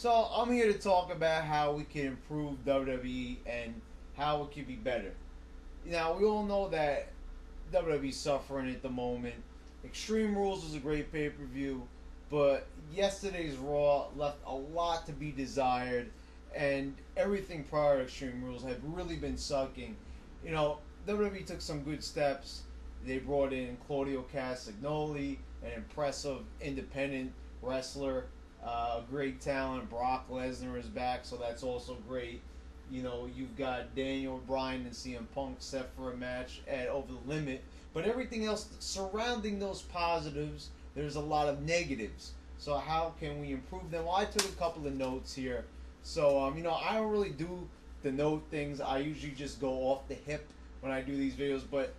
So I'm here to talk about how we can improve WWE and how it can be better. Now we all know that WWE's suffering at the moment. Extreme Rules was a great pay-per-view, but yesterday's Raw left a lot to be desired, and everything prior to Extreme Rules had really been sucking. WWE took some good steps. They brought in Claudio Castagnoli, an impressive independent wrestler, a great talent. Brock Lesnar is back, so that's also great. You've got Daniel Bryan and CM Punk set for a match at Over the Limit. But everything else surrounding those positives, there's a lot of negatives. So how can we improve them? Well, I took a couple of notes here. So, I don't really do the note things. I usually just go off the hip when I do these videos. But,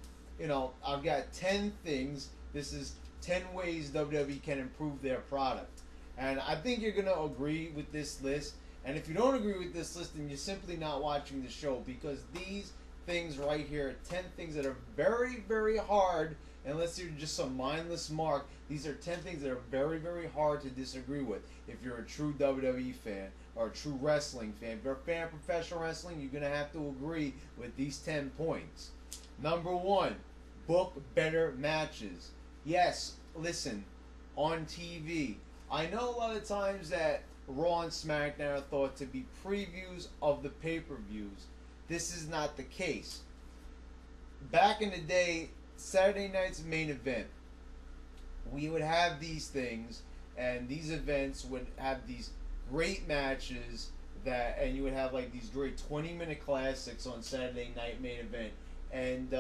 I've got 10 things. This is 10 ways WWE can improve their product. And I think you're going to agree with this list. And if you don't agree with this list, then you're simply not watching the show, because these things right here are 10 things that are very, very hard, unless you're just some mindless mark. These are 10 things that are very, very hard to disagree with. If you're a true WWE fan or a true wrestling fan, if you're a fan of professional wrestling, you're going to have to agree with these 10 points. Number one, book better matches. Yes, listen, on TV. I know a lot of times that Raw and SmackDown are thought to be previews of the pay-per-views. This is not the case. Back in the day, Saturday night's main event, we would have these things, and these events would have these great matches and you would have like these great 20-minute classics on Saturday night main event, and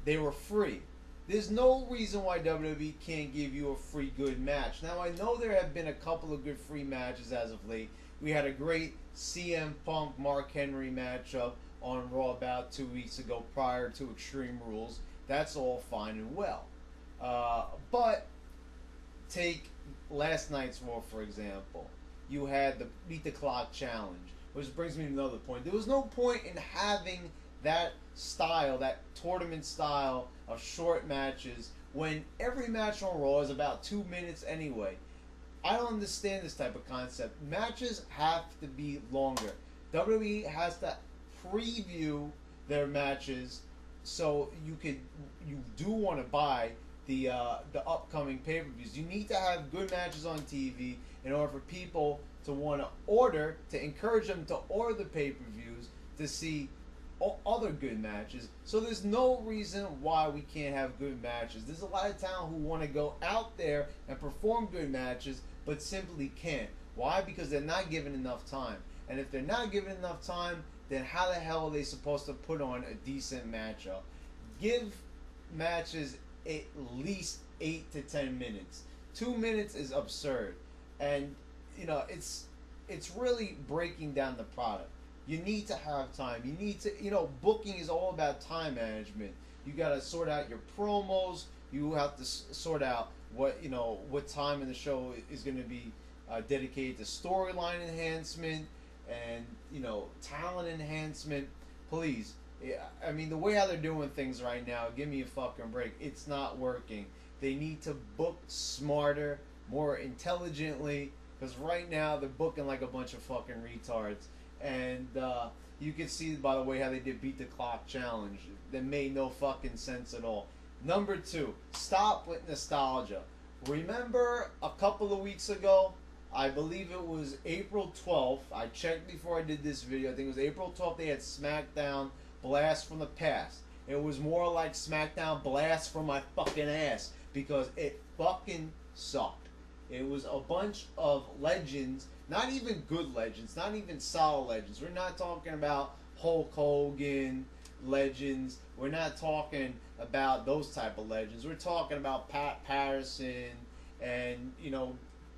they were free. There's no reason why WWE can't give you a free good match. Now, I know there have been a couple of good free matches as of late. We had a great CM Punk Mark Henry matchup on Raw about 2 weeks ago prior to Extreme Rules. That's all fine and well. But take last night's Raw, for example. You had the Beat the Clock Challenge, which brings me to another point. There was no point in having that style, that tournament style of short matches, when every match on Raw is about 2 minutes anyway. I don't understand this type of concept. Matches have to be longer. WWE has to preview their matches so you do want to buy the upcoming pay-per-views. You need to have good matches on TV in order for people to want to encourage them to order the pay-per-views to see other good matches. So there's no reason why we can't have good matches. There's a lot of talent who want to go out there and perform good matches, but simply can't. Why? Because they're not given enough time. And if they're not given enough time, then how the hell are they supposed to put on a decent matchup? Give matches at least 8 to 10 minutes. 2 minutes is absurd. And, it's really breaking down the product. You need to have time. You need to, booking is all about time management. You got to sort out your promos. You have to sort out what time in the show is going to be dedicated to storyline enhancement and, talent enhancement. Please. I mean, the way how they're doing things right now, give me a fucking break. It's not working. They need to book smarter, more intelligently, because right now they're booking like a bunch of fucking retards. And you can see by the way how they did Beat the Clock Challenge. That made no fucking sense at all. Number two, stop with nostalgia. Remember a couple of weeks ago, I believe it was April 12th. I checked before I did this video. I think it was April 12th. They had SmackDown Blast from the Past. It was more like SmackDown Blast from my fucking ass, because it fucking sucked. It was a bunch of legends, not even good legends, not even solid legends. We're not talking about Hulk Hogan legends. We're not talking about those type of legends. We're talking about Pat Patterson and,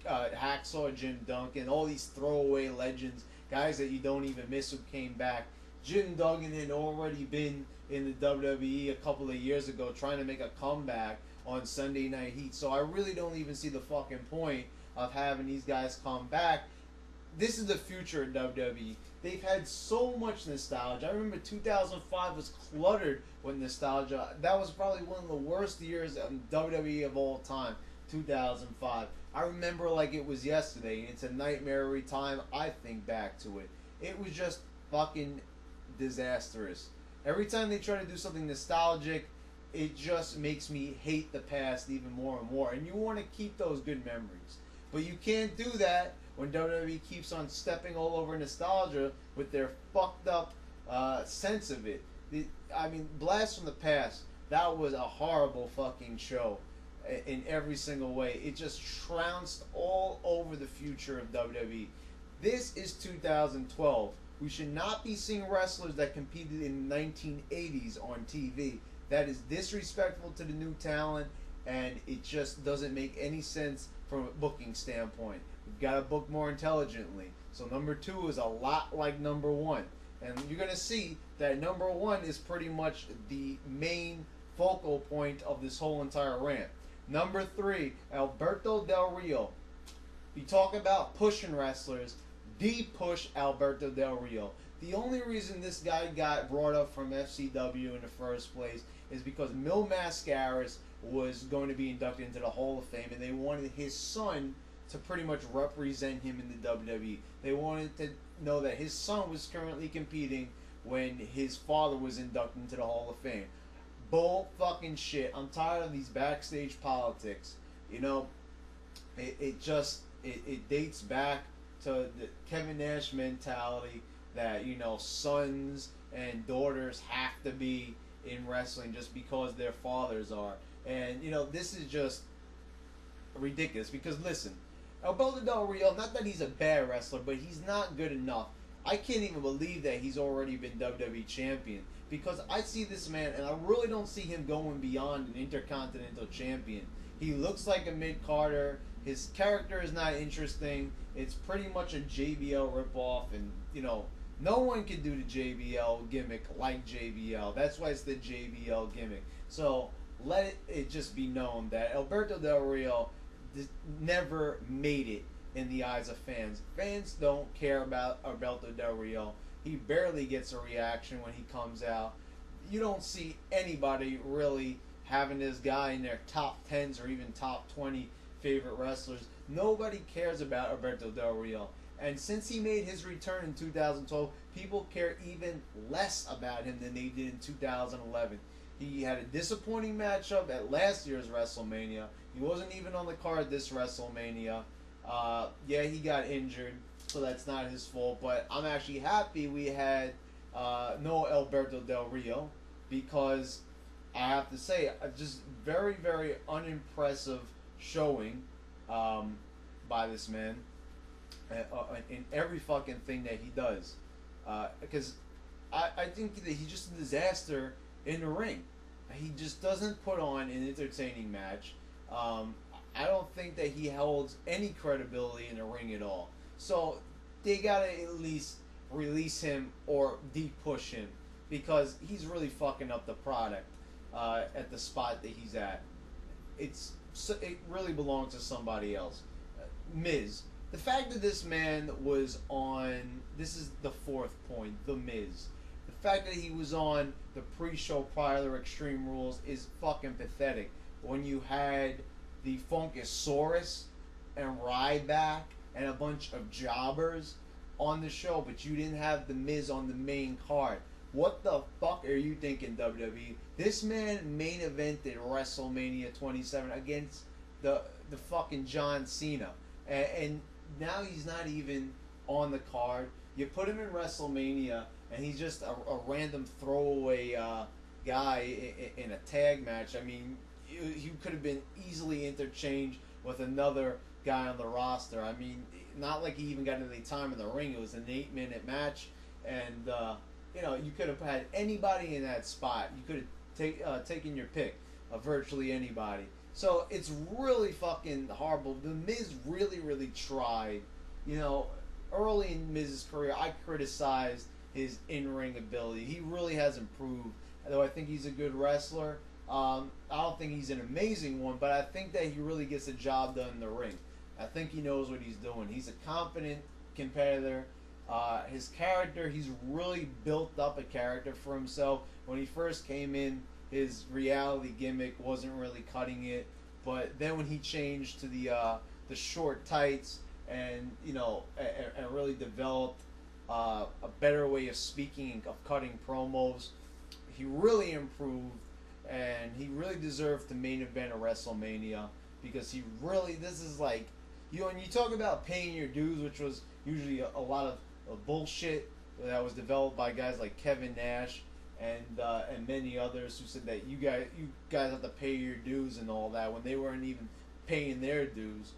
Hacksaw Jim Duggan, all these throwaway legends, guys that you don't even miss who came back. Jim Duggan had already been in the WWE a couple of years ago trying to make a comeback on Sunday Night Heat. So I really don't even see the fucking point of having these guys come back. This is the future of WWE. They've had so much nostalgia. I remember 2005 was cluttered with nostalgia. That was probably one of the worst years of WWE of all time, 2005. I remember like it was yesterday, and it's a nightmare every time I think back to it. It was just fucking disastrous. Every time they try to do something nostalgic, it just makes me hate the past even more and more. And you want to keep those good memories. But you can't do that when WWE keeps on stepping all over nostalgia with their fucked up sense of it. I mean, Blast from the Past, that was a horrible fucking show in every single way. It just trounced all over the future of WWE. This is 2012. We should not be seeing wrestlers that competed in the 1980s on TV. That is disrespectful to the new talent, and it just doesn't make any sense from a booking standpoint. We've got to book more intelligently. So number 2 is a lot like number 1. And you're going to see that number 1 is pretty much the main focal point of this whole entire rant. Number 3, Alberto Del Rio. You talk about pushing wrestlers, de-push Alberto Del Rio. The only reason this guy got brought up from FCW in the first place is because Mil Mascaras was going to be inducted into the Hall of Fame, and they wanted his son to pretty much represent him in the WWE. They wanted to know that his son was currently competing when his father was inducted into the Hall of Fame. Bull fucking shit. I'm tired of these backstage politics. You know, it dates back to the Kevin Nash mentality that, you know, sons and daughters have to be in wrestling just because their fathers are. And, you know, this is just ridiculous because, listen, Alberto Del Rio, not that he's a bad wrestler, but he's not good enough. I can't even believe that he's already been WWE champion because I see this man and I really don't see him going beyond an Intercontinental champion. He looks like a mid-carder. His character is not interesting. It's pretty much a JBL ripoff, and, you know, no one can do the JBL gimmick like JBL. That's why it's the JBL gimmick. So let it just be known that Alberto Del Rio never made it in the eyes of fans. Fans don't care about Alberto Del Rio. He barely gets a reaction when he comes out. You don't see anybody really having this guy in their top 10s or even top 20 favorite wrestlers. Nobody cares about Alberto Del Rio. And since he made his return in 2012, people care even less about him than they did in 2011. He had a disappointing matchup at last year's WrestleMania. He wasn't even on the card this WrestleMania. Yeah, he got injured, so that's not his fault. But I'm actually happy we had no Alberto Del Rio because I have to say, just very, very unimpressive showing by this man in every fucking thing that he does. Because I think that he's just a disaster in the ring. He just doesn't put on an entertaining match. I don't think that he holds any credibility in the ring at all. So they gotta at least release him or de-push him because he's really fucking up the product at the spot that he's at. It really belongs to somebody else. Miz. The fact that this man was on, this is the 4th point, The Miz. The fact that he was on the pre-show prior to Extreme Rules is fucking pathetic. When you had the Funkasaurus and Ryback and a bunch of jobbers on the show, but you didn't have The Miz on the main card. What the fuck are you thinking, WWE? This man main evented WrestleMania 27 against the fucking John Cena. And now he's not even on the card. You put him in WrestleMania, and he's just a random throwaway guy in a tag match. I mean, you could have been easily interchanged with another guy on the roster. I mean, not like he even got any time in the ring. It was an 8-minute match, and you know, you could have had anybody in that spot. You could have taken your pick of virtually anybody. So it's really fucking horrible. The Miz really, really tried. You know, early in Miz's career, I criticized his in-ring ability. He really has improved. Though I think he's a good wrestler. I don't think he's an amazing one, but I think that he really gets the job done in the ring. I think he knows what he's doing. He's a confident competitor. His character, he's really built up a character for himself. When he first came in, his reality gimmick wasn't really cutting it. But then when he changed to the the short tights, and and really developed a better way of speaking, of cutting promos. He really improved, and he really deserved to main event a WrestleMania because this is like, when you talk about paying your dues, which was usually a lot of bullshit that was developed by guys like Kevin Nash and many others who said that you guys have to pay your dues and all that when they weren't even paying their dues.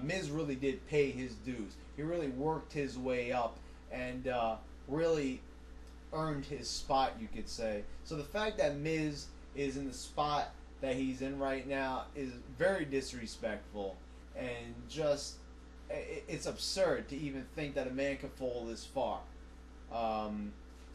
Miz really did pay his dues. He really worked his way up and really earned his spot, you could say. So the fact that Miz is in the spot that he's in right now is very disrespectful, and just it's absurd to even think that a man could fall this far.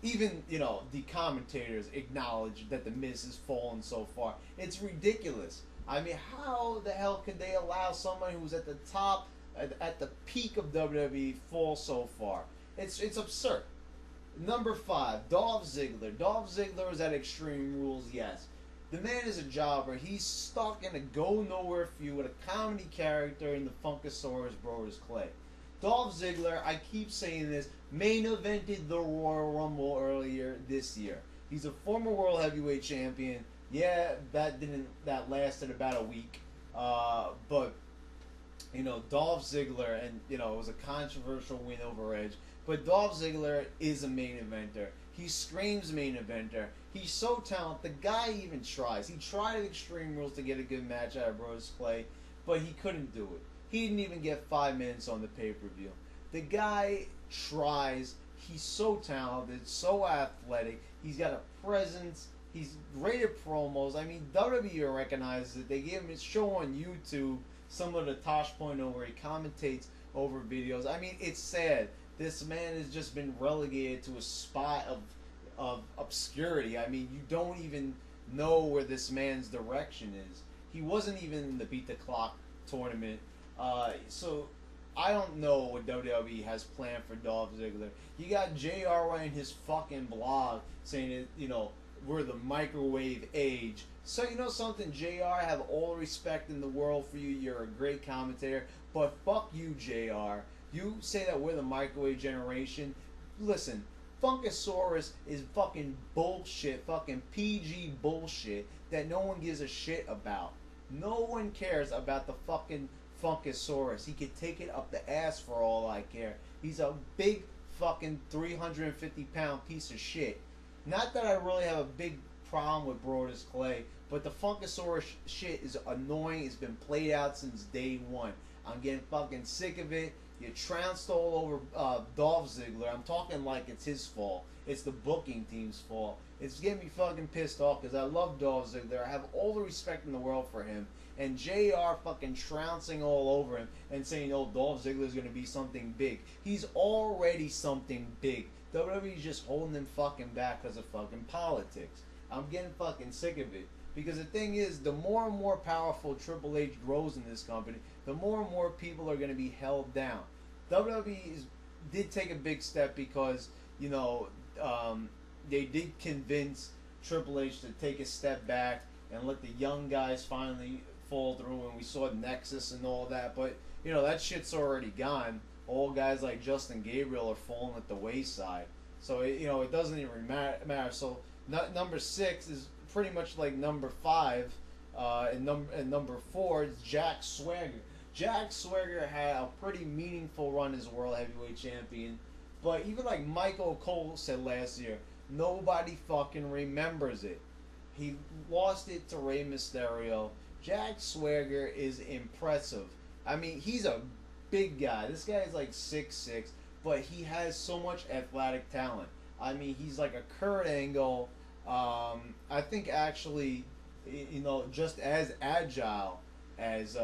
Even the commentators acknowledge that the Miz has fallen so far. It's ridiculous. I mean, how the hell could they allow someone who's at the top, at the peak of WWE, fall so far? It's absurd. Number 5, Dolph Ziggler. Dolph Ziggler is at Extreme Rules, yes. The man is a jobber. He's stuck in a go-nowhere feud with a comedy character in the Funkasaurus Brodus Clay. Dolph Ziggler, I keep saying this, main evented the Royal Rumble earlier this year. He's a former World Heavyweight Champion. Yeah, that lasted about a week. But Dolph Ziggler, and it was a controversial win over Edge. But Dolph Ziggler is a main eventer. He screams main eventer. He's so talented. The guy even tries. He tried at Extreme Rules to get a good match out of Brodus Clay, but he couldn't do it. He didn't even get 5 minutes on the pay-per-view. The guy tries. He's so talented, so athletic. He's got a presence. He's great at promos. I mean, WWE recognizes it. They gave him a show on YouTube, similar to Tosh Point, where he commentates over videos. I mean, it's sad. This man has just been relegated to a spot of obscurity. I mean, you don't even know where this man's direction is. He wasn't even in the Beat the Clock tournament. So I don't know what WWE has planned for Dolph Ziggler. You got JR writing his fucking blog saying that, we're the microwave age. So you know something, JR, I have all respect in the world for you. You're a great commentator. But fuck you, JR. You say that we're the microwave generation. Listen, Funkasaurus is fucking bullshit, fucking PG bullshit that no one gives a shit about. No one cares about the fucking Funkasaurus. He could take it up the ass for all I care. He's a big fucking 350-pound piece of shit. Not that I really have a big problem with Brodus Clay, but the Funkasaurus shit is annoying. It's been played out since day one. I'm getting fucking sick of it. You trounced all over Dolph Ziggler. I'm talking like it's his fault. It's the booking team's fault. It's getting me fucking pissed off because I love Dolph Ziggler. I have all the respect in the world for him. And JR fucking trouncing all over him and saying, oh, Dolph Ziggler's going to be something big. He's already something big. WWE's just holding him fucking back because of fucking politics. I'm getting fucking sick of it. Because the thing is, the more and more powerful Triple H grows in this company, the more and more people are going to be held down. WWE did take a big step because, they did convince Triple H to take a step back and let the young guys finally fall through, and we saw Nexus and all that. But, that shit's already gone. All guys like Justin Gabriel are falling at the wayside. So, it doesn't even matter. So, number 6 is pretty much like number 5, and number 4 is Jack Swagger. Jack Swagger had a pretty meaningful run as World Heavyweight Champion, but even like Michael Cole said last year, nobody fucking remembers it. He lost it to Rey Mysterio. Jack Swagger is impressive. I mean, he's a big guy. This guy is like 6'6", but he has so much athletic talent. I mean, he's like a Kurt Angle. I think actually, just as agile as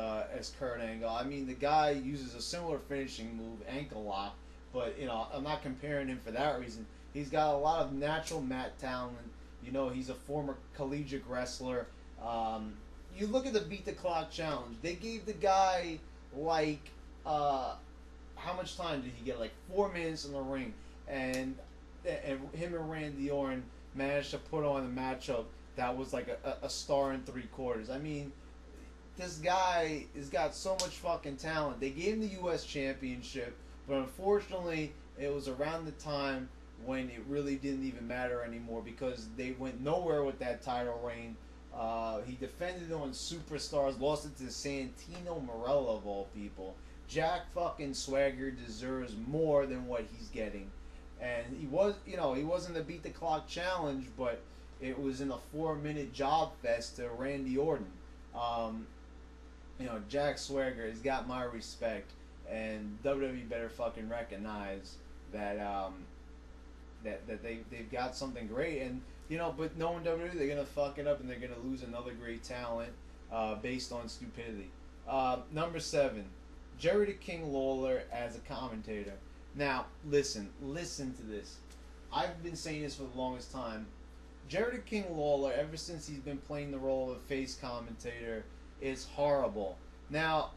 Kurt Angle. I mean, the guy uses a similar finishing move, ankle lock, but I'm not comparing him for that reason. He's got a lot of natural mat talent. He's a former collegiate wrestler. You look at the Beat the Clock challenge. They gave the guy like how much time did he get? Like 4 minutes in the ring, and him and Randy Orton managed to put on a matchup that was like a star and 3/4. I mean, this guy has got so much fucking talent. They gave him the U.S. Championship, but unfortunately, it was around the time when it really didn't even matter anymore because they went nowhere with that title reign. He defended on Superstars, lost it to Santino Marella of all people. Jack fucking Swagger deserves more than what he's getting, and he wasn't the beat the clock challenge, but it was in a 4-minute job fest to Randy Orton. Um, Jack Swagger has got my respect, and WWE better fucking recognize that that they've got something great, and but knowing WWE, they're gonna fuck it up and they're gonna lose another great talent based on stupidity. Number 7, Jerry the King Lawler as a commentator. Now, listen to this. I've been saying this for the longest time. Jerry the King Lawler, ever since he's been playing the role of a face commentator, is horrible. Now,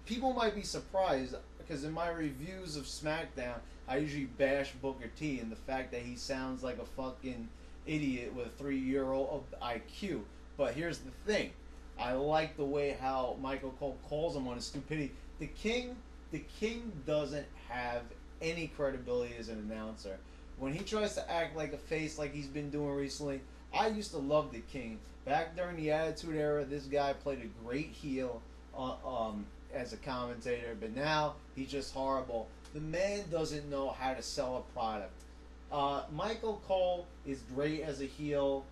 people might be surprised because in my reviews of SmackDown, I usually bash Booker T and the fact that he sounds like a fucking idiot with a 3-year-old IQ. But here's the thing. I like the way how Michael Cole calls him on his stupidity. The King doesn't have any credibility as an announcer. When he tries to act like a face like he's been doing recently, I used to love the King. Back during the Attitude Era, this guy played a great heel as a commentator, but now he's just horrible. The man doesn't know how to sell a product. Michael Cole is great as a heel,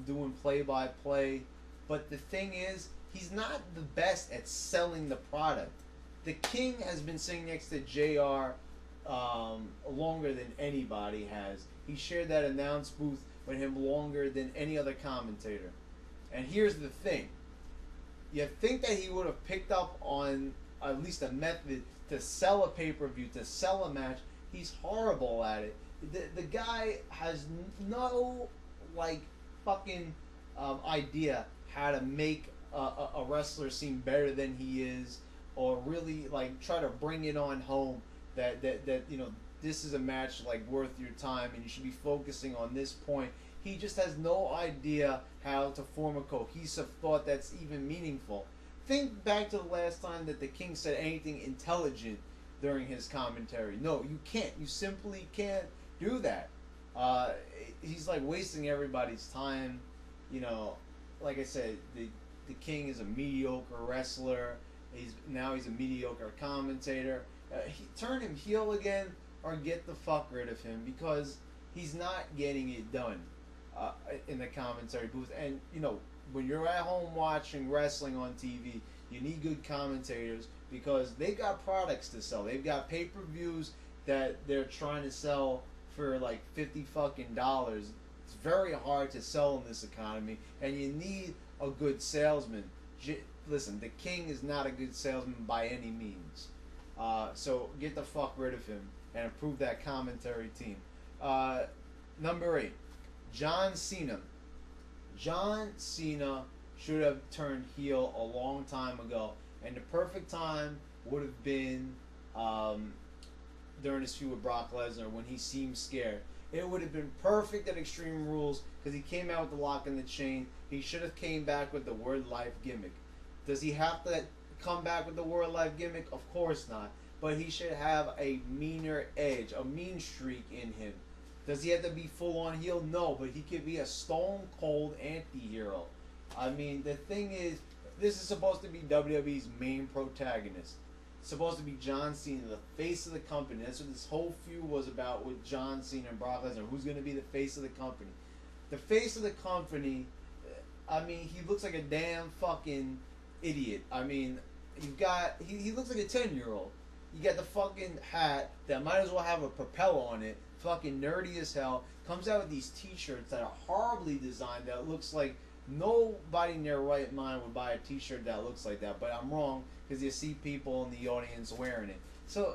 doing play-by-play, but the thing is, he's not the best at selling the product. The King has been sitting next to JR longer than anybody has. He shared that announce booth with him longer than any other commentator. And here's the thing. You think that he would have picked up on at least a method to sell a pay-per-view, to sell a match. He's horrible at it. The guy has no, fucking idea how to make a wrestler seem better than he is, or really, try to bring it on home that this is a match, worth your time, and you should be focusing on this point. He just has no idea how to form a cohesive thought that's even meaningful. Think back to the last time that the King said anything intelligent during his commentary. No, you can't. You simply can't do that. He's wasting everybody's time. Like I said, the King is a mediocre wrestler. He's a mediocre commentator. Turn him heel again, or get the fuck rid of him, because he's not getting it done in the commentary booth. And when you're at home watching wrestling on TV, you need good commentators because they've got products to sell. They've got pay-per-views that they're trying to sell for $50 fucking dollars. It's very hard to sell in this economy, and you need a good salesman. Listen, the King is not a good salesman by any means. So get the fuck rid of him and improve that commentary team. Number 8, John Cena. John Cena should have turned heel a long time ago, and the perfect time would have been during his feud with Brock Lesnar when he seemed scared. It would have been perfect at Extreme Rules because he came out with the lock in the chain. He should have came back with the Word Life gimmick. Does he have to come back with the Word Life gimmick? Of course not. But he should have a meaner edge, a mean streak in him. Does he have to be full on heel? No, but he could be a stone cold anti-hero. I mean, the thing is, this is supposed to be WWE's main protagonist. It's supposed to be John Cena, the face of the company. That's what this whole feud was about with John Cena and Brock Lesnar. Who's going to be the face of the company? The face of the company, he looks like a damn fucking idiot. You've got, he looks like a 10-year-old. You got the fucking hat that might as well have a propeller on it. Fucking nerdy as hell. Comes out with these t-shirts that are horribly designed that looks like nobody in their right mind would buy a t-shirt that looks like that. But I'm wrong because you see people in the audience wearing it. So,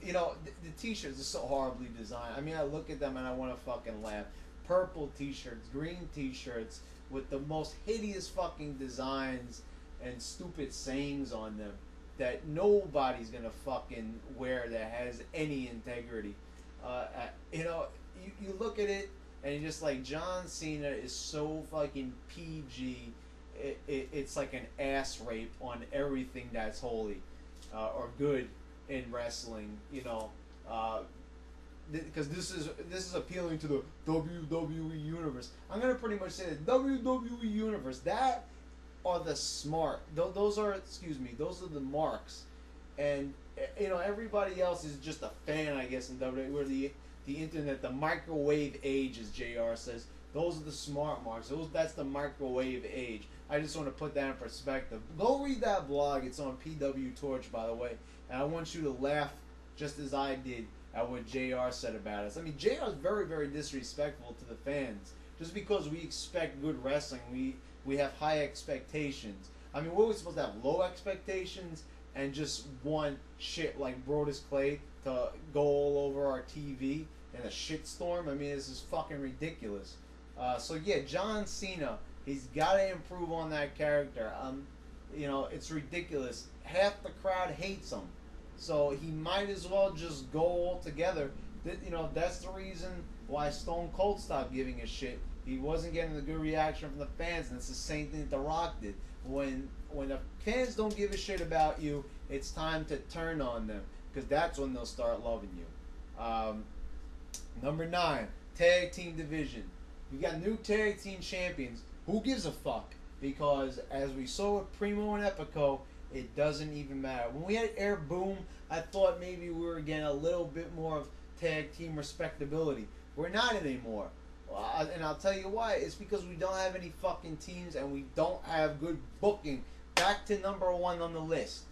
the t-shirts are so horribly designed. I look at them and I want to fucking laugh. Purple t-shirts, green t-shirts with the most hideous fucking designs and stupid sayings on them that nobody's gonna fucking wear that has any integrity. You look at it and you're just like, John Cena is so fucking PG it's like an ass rape on everything that's holy or good in wrestling. Because this is appealing to the WWE universe. I'm gonna pretty much say the WWE universe, that are the smart. Those are the marks, and everybody else is just a fan, I guess, in WWE. Where the internet, the microwave age, as JR says, those are the smart marks. That's the microwave age. I just want to put that in perspective. Go read that blog. It's on PW Torch, by the way, and I want you to laugh just as I did at what JR said about us. I mean, JR is very, very disrespectful to the fans. Just because we expect good wrestling, we have high expectations. I mean, what are we supposed to have? Low expectations and just want shit like Brodus Clay to go all over our TV in a shitstorm? I mean, this is fucking ridiculous. So yeah, John Cena, he's got to improve on that character. It's ridiculous. Half the crowd hates him. So he might as well just go all together. That's the reason why Stone Cold stopped giving a shit. He wasn't getting the good reaction from the fans, and it's the same thing that The Rock did. When the fans don't give a shit about you, it's time to turn on them, because that's when they'll start loving you. Number 9, tag team division. We got new tag team champions. Who gives a fuck? Because as we saw with Primo and Epico, it doesn't even matter. When we had Air Boom, I thought maybe we were getting a little bit more of tag team respectability. We're not anymore. And I'll tell you why. It's because we don't have any fucking teams and we don't have good booking. Back to number 1 on the list.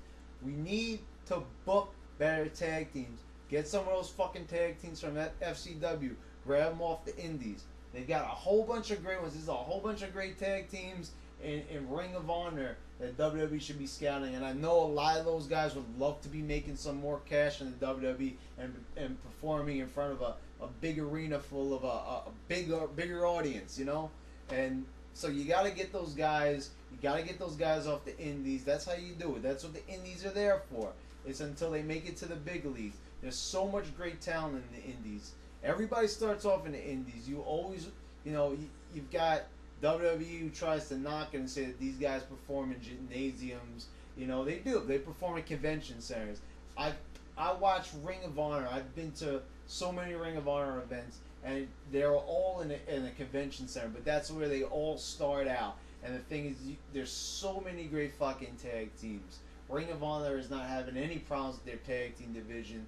We need to book better tag teams. Get some of those fucking tag teams from FCW. Grab them off the indies. They've got a whole bunch of great ones. There's a whole bunch of great tag teams in Ring of Honor that WWE should be scouting. And I know a lot of those guys would love to be making some more cash in the WWE and performing in front of a big arena full of a bigger audience, And so you got to get those guys. You got to get those guys off the indies. That's how you do it. That's what the indies are there for. It's until they make it to the big leagues. There's so much great talent in the indies. Everybody starts off in the indies. You always, you've got WWE who tries to knock it and say that these guys perform in gymnasiums. They do. They perform in convention centers. I watch Ring of Honor. I've been to so many Ring of Honor events, and they're all in a convention center. But that's where they all start out. And the thing is, there's so many great fucking tag teams. Ring of Honor is not having any problems with their tag team division.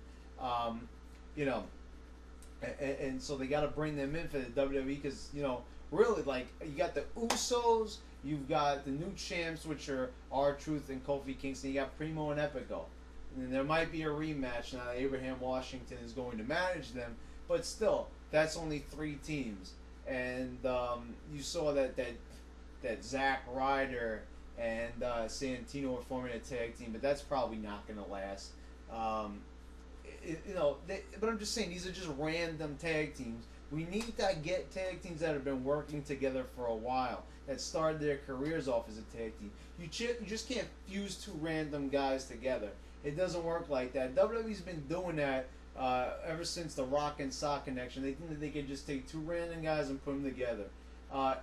And so they got to bring them in for the WWE because, really, like, you got the Usos, you've got the new champs, which are R-Truth and Kofi Kingston, you got Primo and Epico. And there might be a rematch now that Abraham Washington is going to manage them, but still, that's only 3 teams. And you saw that Zack Ryder and Santino were forming a tag team, but that's probably not going to last. But I'm just saying, these are just random tag teams. We need to get tag teams that have been working together for a while, that started their careers off as a tag team. You just can't fuse 2 random guys together. It doesn't work like that. WWE's been doing that ever since the Rock and Sock connection. They think that they could just take 2 random guys and put them together.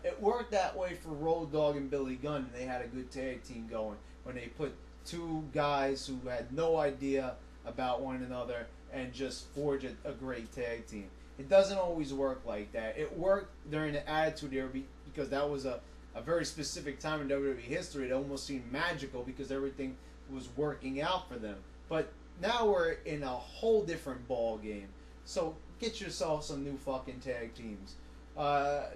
It worked that way for Road Dogg and Billy Gunn. They had a good tag team going when they put 2 guys who had no idea about one another and just forge a great tag team. It doesn't always work like that. It worked during the Attitude Era because that was a very specific time in WWE history. It almost seemed magical because everything was working out for them. But now we're in a whole different ball game. So get yourself some new fucking tag teams.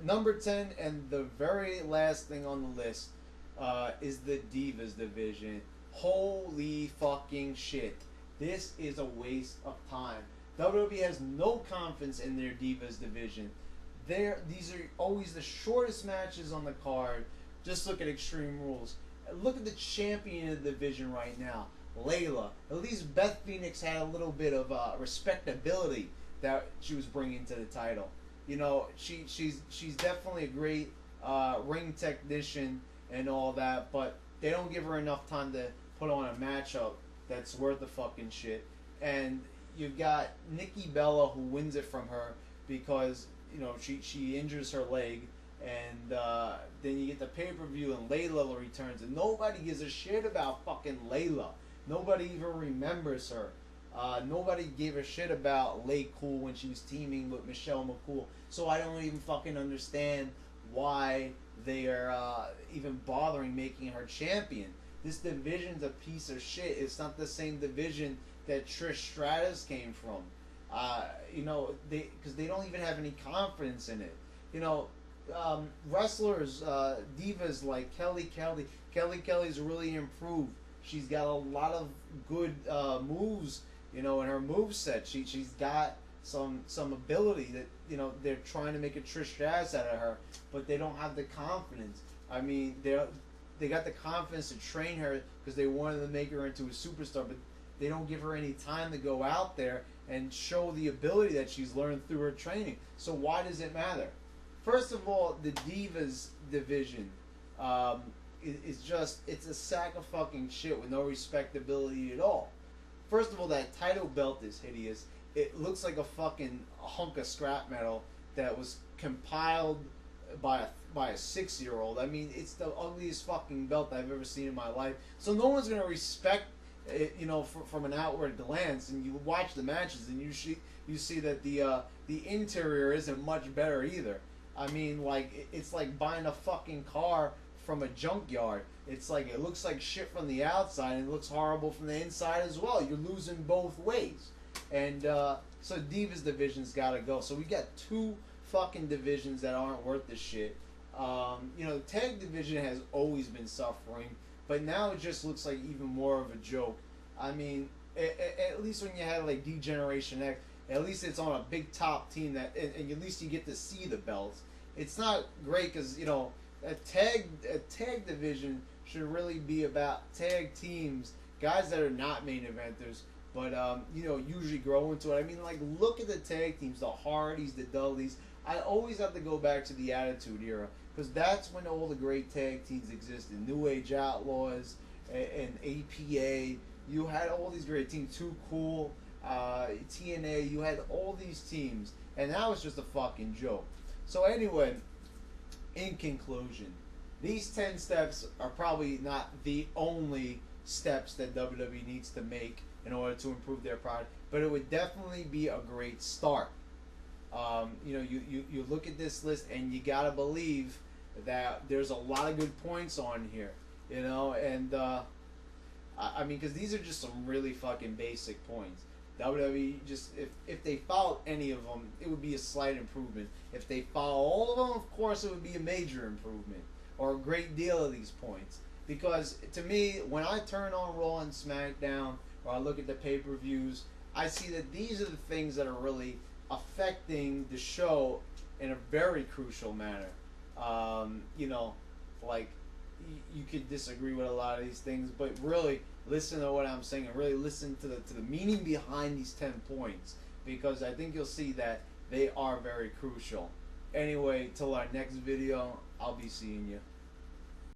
Number 10 and the very last thing on the list is the Divas division. Holy fucking shit. This is a waste of time. WWE has no confidence in their Divas division. These are always the shortest matches on the card. Just look at Extreme Rules. Look at the champion of the division right now, Layla. At least Beth Phoenix had a little bit of respectability that she was bringing to the title. She's definitely a great ring technician and all that, but they don't give her enough time to put on a matchup that's worth the fucking shit. And you've got Nikki Bella who wins it from her because she injures her leg. and then you get the pay-per-view and Layla returns, and nobody gives a shit about fucking Layla. Nobody even remembers her. Nobody gave a shit about Lay Cool when she was teaming with Michelle McCool. So I don't even fucking understand why they are even bothering making her champion. This division's a piece of shit. It's not the same division that Trish Stratus came from. Because they don't even have any confidence in it. Wrestlers, divas like Kelly Kelly's really improved. She's got a lot of good moves, in her move set. She's got some ability that they're trying to make a Trish Stratus out of her, but they don't have the confidence. I mean, they got the confidence to train her because they wanted to make her into a superstar, but they don't give her any time to go out there and show the ability that she's learned through her training. So why does it matter? First of all, the Divas division it's a sack of fucking shit with no respectability at all. First of all, that title belt is hideous. It looks like a fucking hunk of scrap metal that was compiled by a 6-year-old. I mean, it's the ugliest fucking belt I've ever seen in my life. So no one's gonna respect it, from an outward glance. And you watch the matches, and you see that the interior isn't much better either. I mean, it's like buying a fucking car from a junkyard. It's like it looks like shit from the outside and it looks horrible from the inside as well. You're losing both ways. And so Divas division's gotta go. So we got 2 fucking divisions that aren't worth the shit. The tag division has always been suffering, but now it just looks like even more of a joke. I mean, at least when you had like D-Generation X, at least it's on a big top team and at least you get to see the belts. It's not great because a tag division should really be about tag teams, guys that are not main eventers, but usually grow into it. I mean, like, look at the tag teams, the Hardys, the Dudleys. I always have to go back to the Attitude Era because that's when all the great tag teams existed. New Age Outlaws and APA. You had all these great teams. Too Cool, TNA. You had all these teams, and that was just a fucking joke. So anyway, in conclusion, these 10 steps are probably not the only steps that WWE needs to make in order to improve their product, but it would definitely be a great start. You look at this list and you gotta believe that there's a lot of good points on here, and I mean, because these are just some really fucking basic points. WWE just if they followed any of them, it would be a slight improvement. If they follow all of them, of course, it would be a major improvement or a great deal of these points. Because to me, when I turn on Raw and SmackDown or I look at the pay-per-views, I see that these are the things that are really affecting the show in a very crucial manner. You could disagree with a lot of these things, but really listen to what I'm saying and really listen to the meaning behind these 10 points, because I think you'll see that they are very crucial. Anyway, till our next video, I'll be seeing you.